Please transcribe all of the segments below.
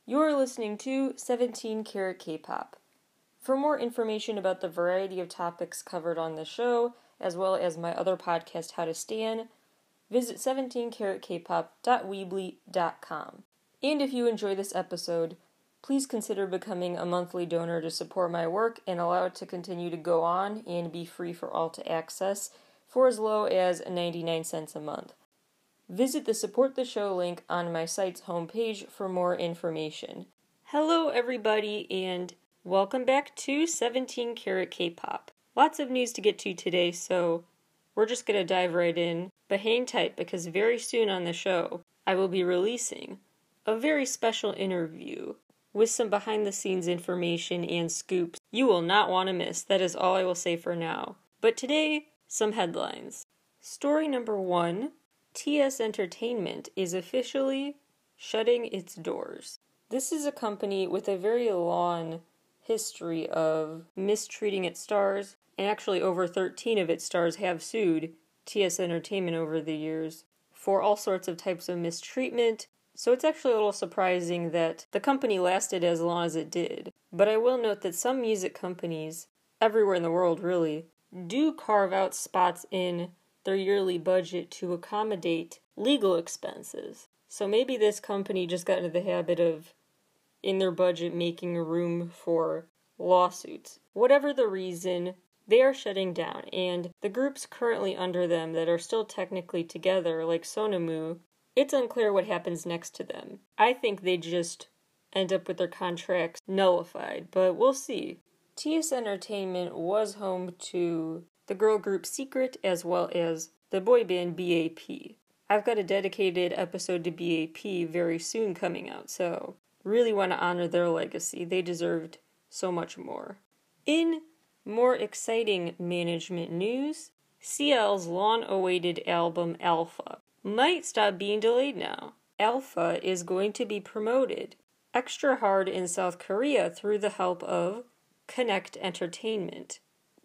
You're listening to 17 Carat K-Pop. For more information about the variety of topics covered on the show, as well as my other podcast, How to Stan, visit 17caratkpop.weebly.com. And if you enjoy this episode, please consider becoming a monthly donor to support my work and allow it to continue to go on and be free for all to access for as low as 99 cents a month. Visit the Support the Show link on my site's homepage for more information. Hello everybody and welcome back to 17 Carat K-Pop. Lots of news to get to today, so we're just going to dive right in. But hang tight because very soon on the show, I will be releasing a very special interview with some behind-the-scenes information and scoops you will not want to miss. That is all I will say for now. But today, some headlines. Story number 1, TS Entertainment is officially shutting its doors. This is a company with a very long history of mistreating its stars, and actually over 13 of its stars have sued TS Entertainment over the years for all sorts of types of mistreatment. So it's actually a little surprising that the company lasted as long as it did. But I will note that some music companies, everywhere in the world really, do carve out spots in their yearly budget to accommodate legal expenses. So maybe this company just got into the habit of, in their budget, making room for lawsuits. Whatever the reason, they are shutting down, and the groups currently under them that are still technically together, like Sonamu, it's unclear what happens next to them. I think they just end up with their contracts nullified, but we'll see. TS Entertainment was home to the girl group Secret as well as the boy band BAP. I've got a dedicated episode to BAP very soon coming out, so really want to honor their legacy. They deserved so much more. In more exciting management news, CL's long-awaited album Alpha might stop being delayed now. Alpha is going to be promoted extra hard in South Korea through the help of Connect Entertainment.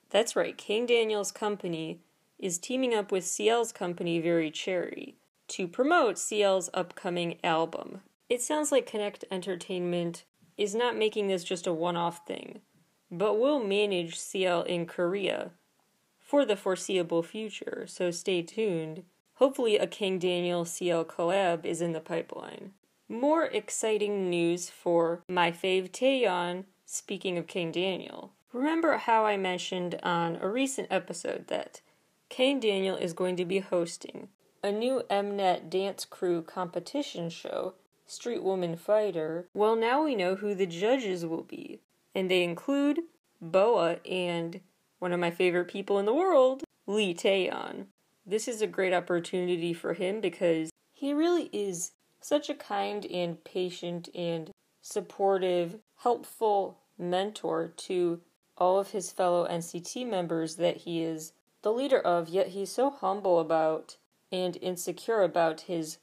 That's right, King Daniel's company is teaming up with CL's company Very Cherry to promote CL's upcoming album. It sounds like Connect Entertainment is not making this just a one-off thing, but will manage CL in Korea for the foreseeable future, so stay tuned. Hopefully a King Daniel CL collab is in the pipeline. More exciting news for my fave Taeyeon, speaking of King Daniel. Remember how I mentioned on a recent episode that King Daniel is going to be hosting a new Mnet dance crew competition show, Street Woman Fighter? Well, now we know who the judges will be, and they include Boa and one of my favorite people in the world, Lee Taeyeon. This is a great opportunity for him because he really is such a kind and patient and supportive, helpful mentor to all of his fellow NCT members that he is the leader of, yet he's so humble about and insecure about his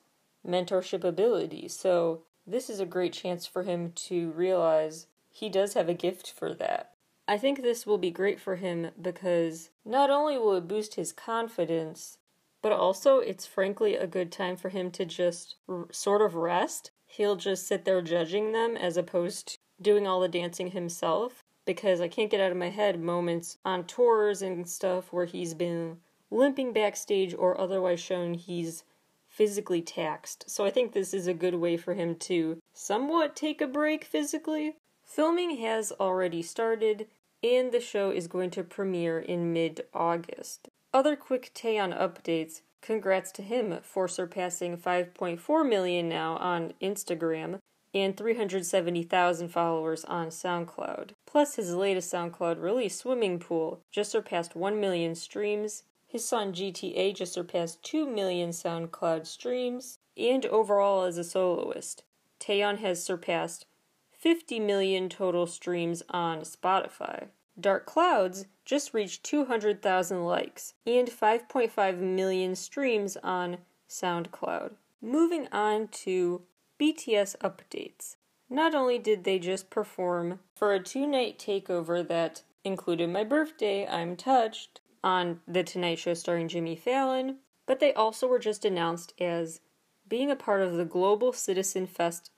mentorship ability. So this is a great chance for him to realize he does have a gift for that. I think this will be great for him because not only will it boost his confidence, but also it's frankly a good time for him to just sort of rest. He'll just sit there judging them as opposed to doing all the dancing himself, because I can't get out of my head moments on tours and stuff where he's been limping backstage or otherwise shown he's physically taxed. So I think this is a good way for him to somewhat take a break physically. Filming has already started, and the show is going to premiere in mid-August. Other quick Taeyeon updates. Congrats to him for surpassing 5.4 million now on Instagram and 370,000 followers on SoundCloud. Plus, his latest SoundCloud release, Swimming Pool, just surpassed 1 million streams. His song GTA just surpassed 2 million SoundCloud streams. And overall, as a soloist, Taeyeon has surpassed 50 million total streams on Spotify. Dark Clouds just reached 200,000 likes and 5.5 million streams on SoundCloud. Moving on to BTS updates. Not only did they just perform for a 2-night takeover that included my birthday, I'm touched, on The Tonight Show starring Jimmy Fallon, but they also were just announced as being a part of the Global Citizen Fest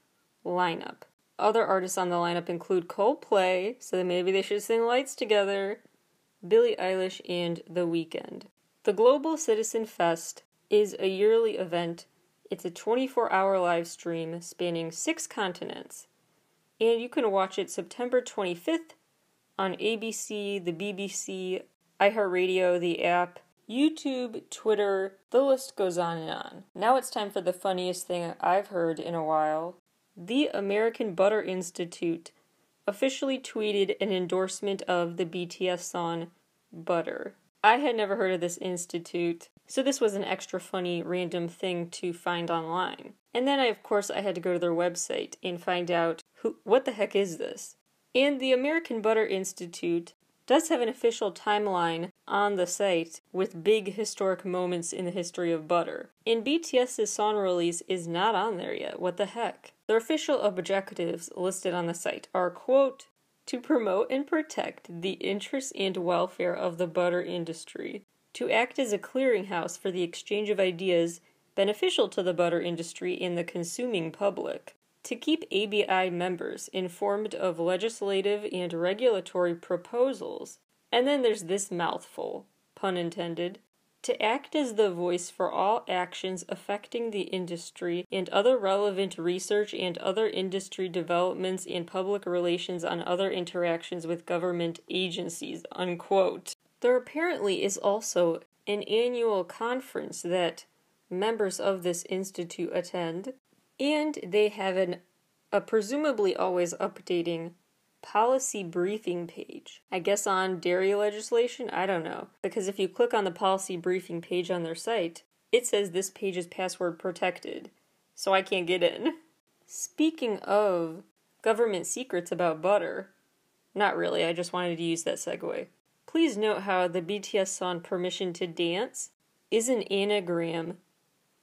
lineup. Other artists on the lineup include Coldplay, so maybe they should sing Lights together, Billie Eilish, and The Weeknd. The Global Citizen Fest is a yearly event. It's a 24-hour live stream spanning 6 continents, and you can watch it September 25th on ABC, the BBC, iHeartRadio, the app, YouTube, Twitter, the list goes on and on. Now it's time for the funniest thing I've heard in a while. The American Butter Institute officially tweeted an endorsement of the BTS song Butter. I had never heard of this institute, so this was an extra funny random thing to find online. And then I had to go to their website and find out what the heck is this? And the American Butter Institute does have an official timeline on the site with big historic moments in the history of butter. And BTS's song release is not on there yet. What the heck? Their official objectives listed on the site are, quote, to promote and protect the interests and welfare of the butter industry, to act as a clearinghouse for the exchange of ideas beneficial to the butter industry and the consuming public, to keep ABI members informed of legislative and regulatory proposals, and then there's this mouthful, pun intended, to act as the voice for all actions affecting the industry and other relevant research and other industry developments and public relations on other interactions with government agencies, unquote. There apparently is also an annual conference that members of this institute attend, and they have a presumably always updating policy briefing page. I guess on dairy legislation? I don't know. Because if you click on the policy briefing page on their site, it says this page is password protected, so I can't get in. Speaking of government secrets about butter, not really, I just wanted to use that segue. Please note how the BTS song Permission to Dance is an anagram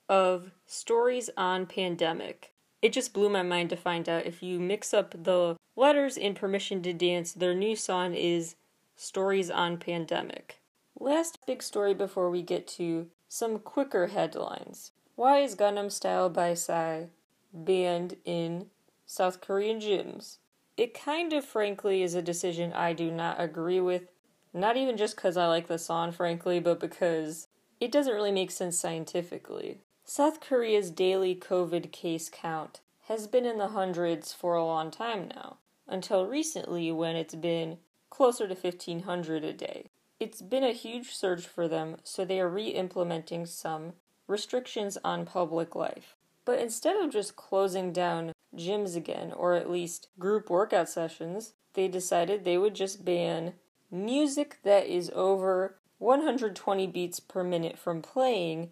of Stories on Pandemic. It just blew my mind to find out if you mix up the letters in Permission to Dance, their new song is Stories on Pandemic. Last big story before we get to some quicker headlines. Why is Gangnam Style by Psy banned in South Korean gyms? It kind of, frankly, is a decision I do not agree with. Not even just because I like the song, frankly, but because it doesn't really make sense scientifically. South Korea's daily COVID case count has been in the hundreds for a long time now, until recently when it's been closer to 1,500 a day. It's been a huge surge for them, so they are re-implementing some restrictions on public life. But instead of just closing down gyms again, or at least group workout sessions, they decided they would just ban music that is over 120 beats per minute from playing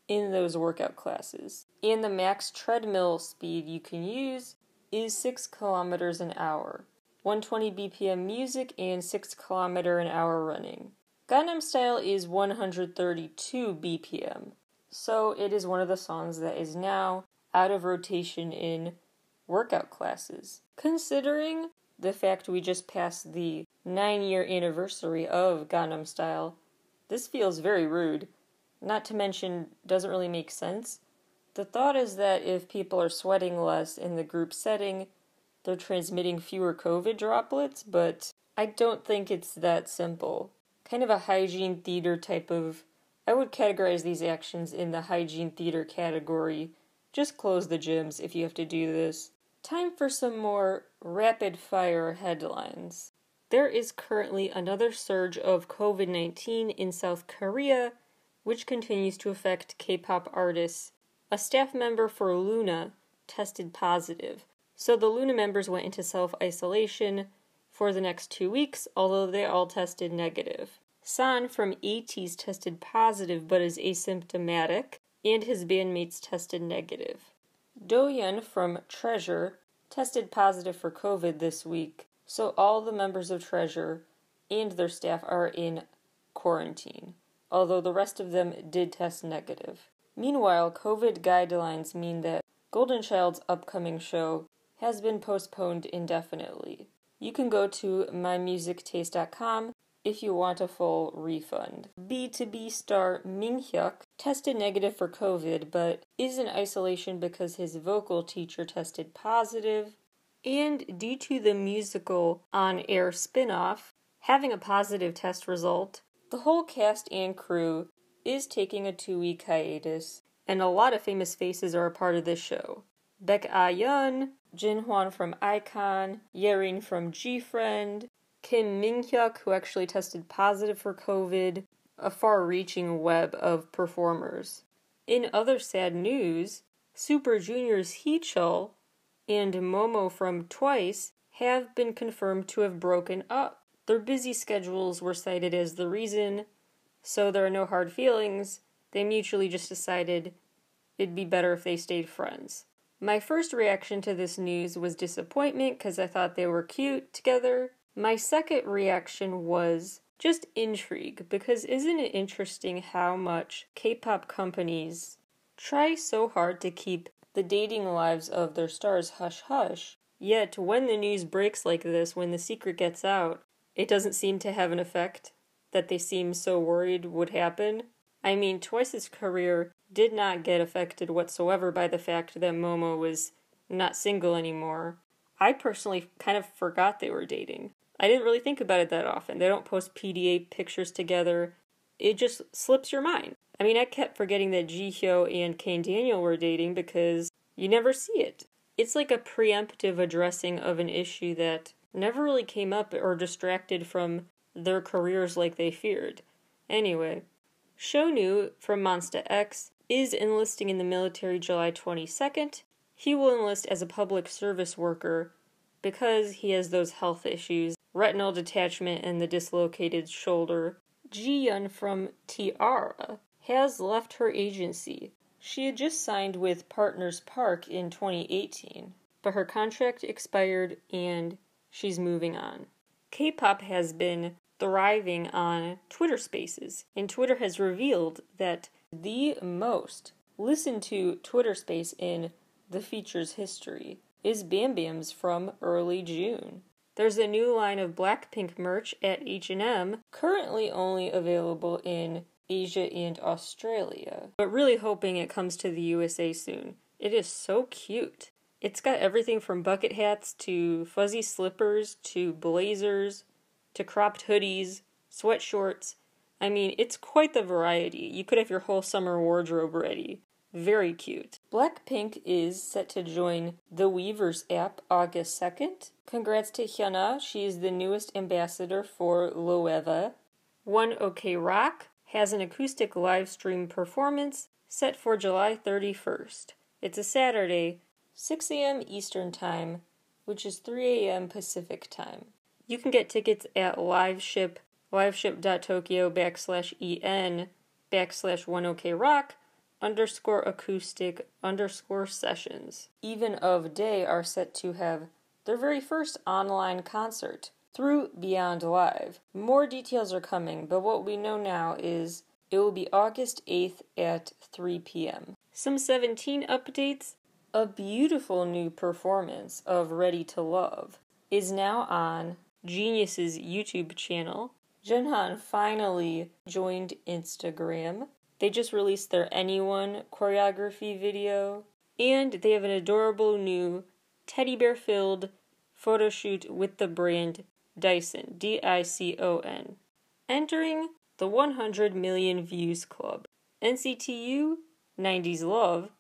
in those workout classes. And the max treadmill speed you can use is 6 kilometers an hour. 120 BPM music and 6 kilometer an hour running. Gangnam Style is 132 BPM. So it is one of the songs that is now out of rotation in workout classes. Considering the fact we just passed the 9-year anniversary of Gangnam Style, this feels very rude. Not to mention, doesn't really make sense. The thought is that if people are sweating less in the group setting, they're transmitting fewer COVID droplets, but I don't think it's that simple. Kind of a hygiene theater type of... I would categorize these actions in the hygiene theater category. Just close the gyms if you have to do this. Time for some more rapid-fire headlines. There is currently another surge of COVID-19 in South Korea, which continues to affect K-pop artists. A staff member for Luna tested positive, so the Luna members went into self-isolation for the next 2 weeks, although they all tested negative. San from ATEEZ tested positive but is asymptomatic, and his bandmates tested negative. Doyeon from Treasure tested positive for COVID this week, so all the members of Treasure and their staff are in quarantine, although the rest of them did test negative. Meanwhile, COVID guidelines mean that Golden Child's upcoming show has been postponed indefinitely. You can go to mymusictaste.com if you want a full refund. B2B star Minghyuk tested negative for COVID, but is in isolation because his vocal teacher tested positive. And due to the musical on-air spin-off having a positive test result, the whole cast and crew is taking a 2-week hiatus, and a lot of famous faces are a part of this show. Baek Ah-yeon, Jin-hwan from iKON, Yerin from G-Friend, Kim Min-hyuk, who actually tested positive for COVID, a far-reaching web of performers. In other sad news, Super Junior's Hee-chul and Momo from Twice have been confirmed to have broken up. Their busy schedules were cited as the reason, so there are no hard feelings. They mutually just decided it'd be better if they stayed friends. My first reaction to this news was disappointment because I thought they were cute together. My second reaction was just intrigue, because isn't it interesting how much K-pop companies try so hard to keep the dating lives of their stars hush-hush, yet when the news breaks like this, when the secret gets out, it doesn't seem to have an effect that they seem so worried would happen. I mean, Twice's career did not get affected whatsoever by the fact that Momo was not single anymore. I personally kind of forgot they were dating. I didn't really think about it that often. They don't post PDA pictures together. It just slips your mind. I mean, I kept forgetting that Jihyo and Kane Daniel were dating because you never see it. It's like a preemptive addressing of an issue that never really came up or distracted from their careers like they feared. Anyway, Shonu from Monsta X is enlisting in the military July 22nd. He will enlist as a public service worker because he has those health issues, retinal detachment and the dislocated shoulder. Ji-yeon from Tiara has left her agency. She had just signed with Partners Park in 2018, but her contract expired and she's moving on. K-pop has been thriving on Twitter Spaces, and Twitter has revealed that the most listened to Twitter Space in the feature's history is Bam Bam's from early June. There's a new line of Blackpink merch at H&M, currently only available in Asia and Australia, but really hoping it comes to the USA soon. It is so cute. It's got everything from bucket hats to fuzzy slippers to blazers to cropped hoodies, sweatshorts. I mean, it's quite the variety. You could have your whole summer wardrobe ready. Very cute. Blackpink is set to join the Weverse app August 2nd. Congrats to Hyuna. She is the newest ambassador for Loewe. One OK Rock has an acoustic live stream performance set for July 31st. It's a Saturday, 6 a.m. Eastern Time, which is 3 a.m. Pacific Time. You can get tickets at liveship.tokyo/en/1okrock_acoustic_sessions. Even of Day are set to have their very first online concert through Beyond Live. More details are coming, but what we know now is it will be August 8th at 3 p.m. Some 17 updates. A beautiful new performance of Ready to Love is now on Genius's YouTube channel. Junghan finally joined Instagram. They just released their Anyone choreography video, and they have an adorable new teddy bear-filled photo shoot with the brand Dyson, D-I-C-O-N, entering the 100 million views club. NCTU, 90s Love,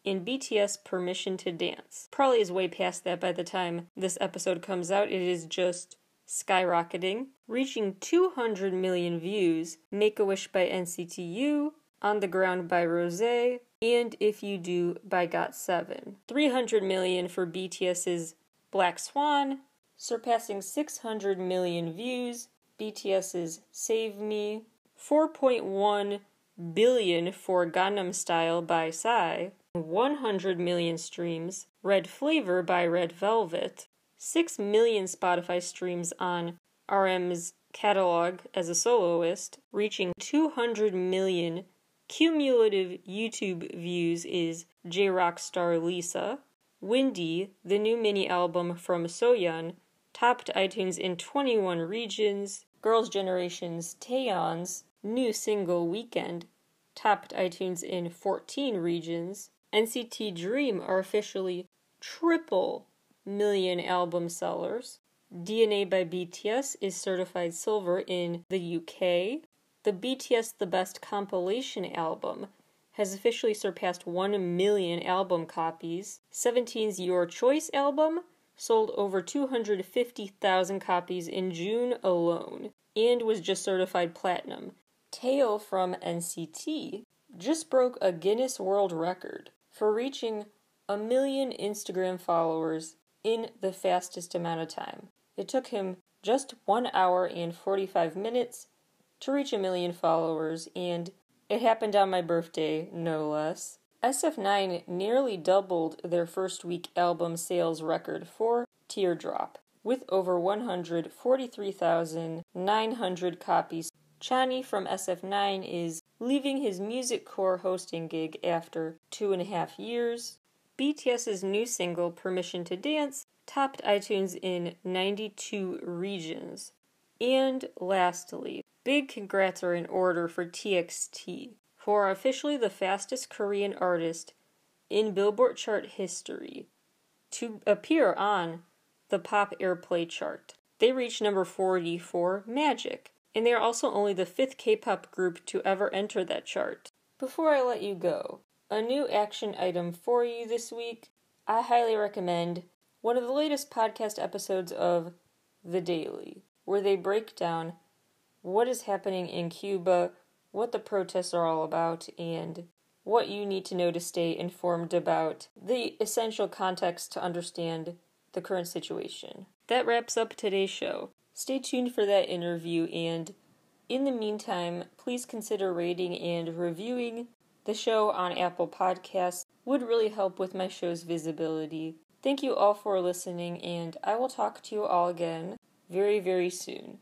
and BTS Permission to Dance. Probably is way past that by the time this episode comes out. It is just skyrocketing, reaching 200 million views. Make-A-Wish by NCTU, On the Ground by Rosé, and If You Do by GOT7. 300 million for BTS's Black Swan, surpassing 600 million views. BTS's Save Me. 4.1 billion for Gangnam Style by Psy. 100 million streams. Red Flavor by Red Velvet. 6 million Spotify streams on RM's catalog as a soloist, reaching 200 million cumulative YouTube views is J-Rock star Lisa. Windy, the new mini-album from Soyeon, topped iTunes in 21 regions. Girls' Generation's Taeyeon's new single Weekend topped iTunes in 14 regions. NCT Dream are officially triple million album sellers. DNA by BTS is certified silver in the UK. The BTS The Best compilation album has officially surpassed 1 million album copies. 17's Your Choice album sold over 250,000 copies in June alone and was just certified platinum. Taeil from NCT just broke a Guinness World Record for reaching 1 million Instagram followers in the fastest amount of time. It took him just 1 hour and 45 minutes to reach 1 million followers, and it happened on my birthday, no less. SF9 nearly doubled their first week album sales record for Teardrop, with over 143,900 copies. Chani from SF9 is leaving his Music Core hosting gig after 2.5 years. BTS's new single, Permission to Dance, topped iTunes in 92 regions. And lastly, big congrats are in order for TXT, who are officially the fastest Korean artist in Billboard chart history to appear on the Pop Airplay chart. They reached number 40 for Magic, and they are also only the 5th K-pop group to ever enter that chart. Before I let you go, a new action item for you this week. I highly recommend one of the latest podcast episodes of The Daily, where they break down what is happening in Cuba, what the protests are all about, and what you need to know to stay informed about the essential context to understand the current situation. That wraps up today's show. Stay tuned for that interview, and in the meantime, please consider rating and reviewing the show on Apple Podcasts. Would really help with my show's visibility. Thank you all for listening, and I will talk to you all again very, very soon.